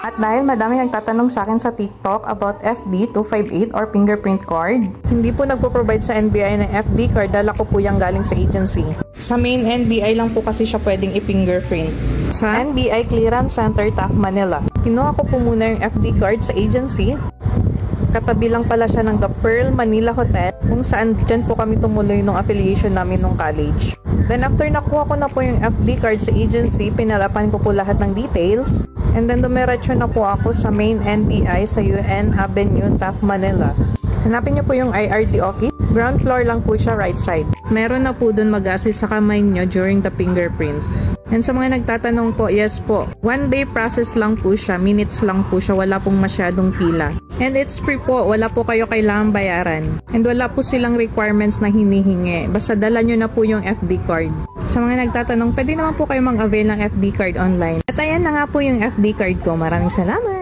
At dahil madami nagtatanong sa akin sa TikTok about FD 258 or fingerprint card, hindi po nagpo-provide sa NBI ng FD card, dala ko po yung galing sa agency. Sa main NBI lang po kasi siya pwedeng i-fingerprint. Sa NBI Clearance Center, Taft, Manila. Kinuha ko po muna yung FD card sa agency. Katabi lang pala siya ng The Pearl Manila Hotel, kung saan dyan po kami tumuloy nung affiliation namin nung college. Then after nakuha ko na po yung FD card sa agency, pinalapan ko po lahat ng details. And then dumiretso na po ako sa main NBI sa UN Avenue, Taft, Manila. Hanapin niyo po yung IRT office. Ground floor lang po siya, right side. Meron na po dun mag-assist sa kamay niyo during the fingerprint. And sa mga nagtatanong po, yes po. 1 day process lang po siya. Minutes lang po siya. Wala pong masyadong pila. And it's free po. Wala po kayo kailangang bayaran. And wala po silang requirements na hinihingi. Basta dala nyo na po yung FD card. Sa mga nagtatanong, pwede naman po kayo mag-avail ng FD card online. At ayan na nga po yung FD card ko. Maraming salamat!